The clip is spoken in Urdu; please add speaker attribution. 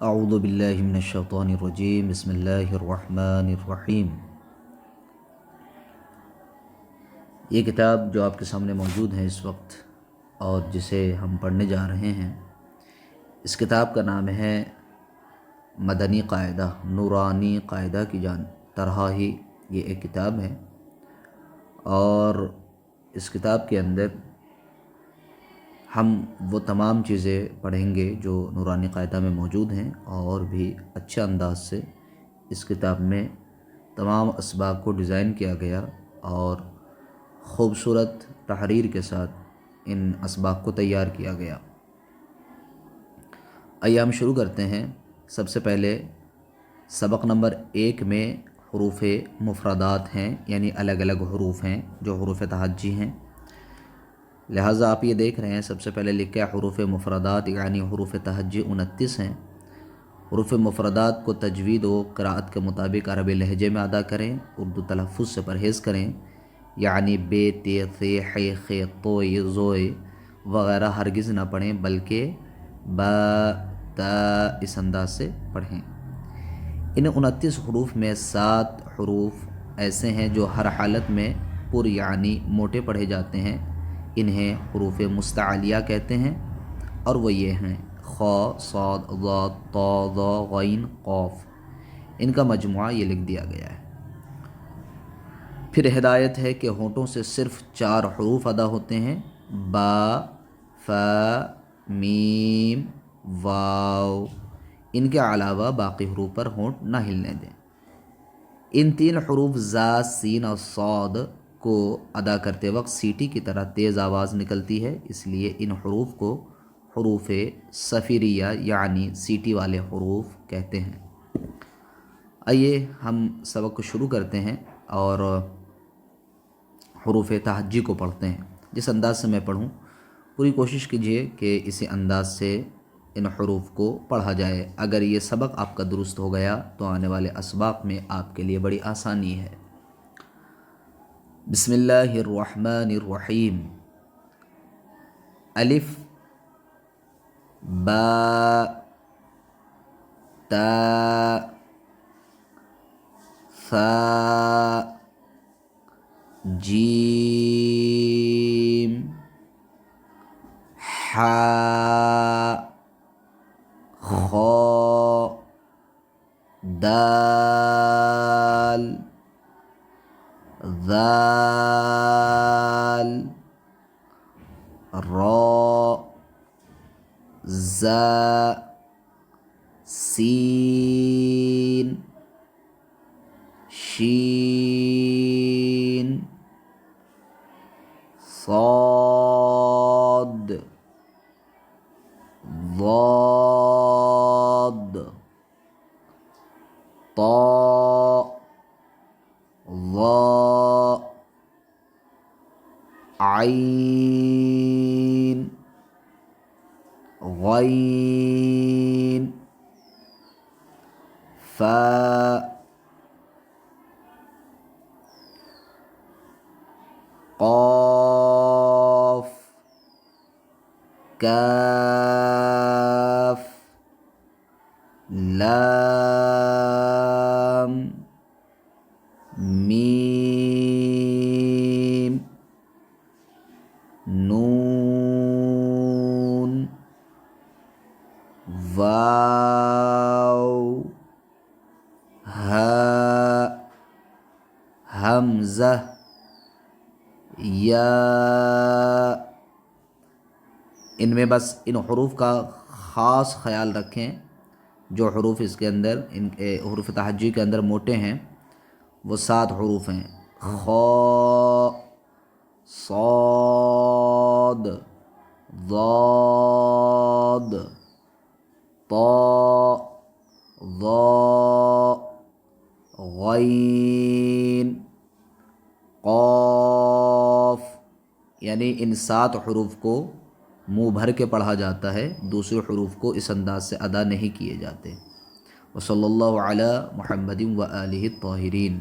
Speaker 1: اعوذ باللہ من الشیطان الرجیم بسم اللہ الرحمن الرحیم۔ یہ کتاب جو آپ کے سامنے موجود ہے اس وقت اور جسے ہم پڑھنے جا رہے ہیں، اس کتاب کا نام ہے مدنی قاعدہ، نورانی قاعدہ کی طرح ہی یہ ایک کتاب ہے، اور اس کتاب کے اندر ہم وہ تمام چیزیں پڑھیں گے جو نورانی قاعدہ میں موجود ہیں، اور بھی اچھے انداز سے اس کتاب میں تمام اسباق کو ڈیزائن کیا گیا اور خوبصورت تحریر کے ساتھ ان اسباق کو تیار کیا گیا۔ آئیے ہم شروع کرتے ہیں۔ سب سے پہلے سبق نمبر 1 میں حروف مفردات ہیں، یعنی الگ الگ حروف ہیں جو حروف تہجی ہیں، لہٰذا آپ یہ دیکھ رہے ہیں سب سے پہلے لکھا ہے حروف مفردات، یعنی حروف تہجی 29 ہیں۔ حروف مفردات کو تجوید و قرأت کے مطابق عربی لہجے میں ادا کریں، اردو تلفظ سے پرہیز کریں، یعنی بے، تے، ثے، حے، خے، طوئے، زوئے وغیرہ ہرگز نہ پڑھیں، بلکہ با، تا اس انداز سے پڑھیں۔ ان 29 حروف میں 7 حروف ایسے ہیں جو ہر حالت میں پر یعنی موٹے پڑھے جاتے ہیں، انہیں حروف مستعلیہ کہتے ہیں، اور وہ یہ ہیں: خ، صاد، ضاد، طا، ظا، غین، قاف۔ ان کا مجموعہ یہ لکھ دیا گیا ہے۔ پھر ہدایت ہے کہ ہونٹوں سے صرف 4 حروف ادا ہوتے ہیں: با، فا، میم، واو۔ ان کے علاوہ باقی حروف پر ہونٹ نہ ہلنے دیں۔ ان 3 حروف زا، سین اور صاد کو ادا کرتے وقت سیٹی کی طرح تیز آواز نکلتی ہے، اس لیے ان حروف کو حروف صفیریہ یعنی سیٹی والے حروف کہتے ہیں۔ آئیے ہم سبق کو شروع کرتے ہیں اور حروف تہجی کو پڑھتے ہیں۔ جس انداز سے میں پڑھوں پوری کوشش کیجیے کہ اسی انداز سے ان حروف کو پڑھا جائے۔ اگر یہ سبق آپ کا درست ہو گیا تو آنے والے اسباق میں آپ کے لیے بڑی آسانی ہے۔ بسم اللہ الرحمن الرحیم۔ الف، با، تا، ثا، جیم، حا، خا، دال، ذال، را، زا، سین، شین، صاد، ضاد، طا، ظا، عین، غین، فا، قاف، کاف، لام، میم، نون، واو، ہا، حمزہ، یا۔ ان میں بس ان حروف کا خاص خیال رکھیں، جو حروف اس کے اندر ان حروف تہجی کے اندر موٹے ہیں وہ 7 حروف ہیں: خ، صاد، ضاد، طا، ظا، غین، قاف۔ یعنی ان 7 حروف کو منہ بھر کے پڑھا جاتا ہے، دوسرے حروف کو اس انداز سے ادا نہیں کیے جاتے۔ وصلی اللہ علی محمد و آلہ الطاہرین۔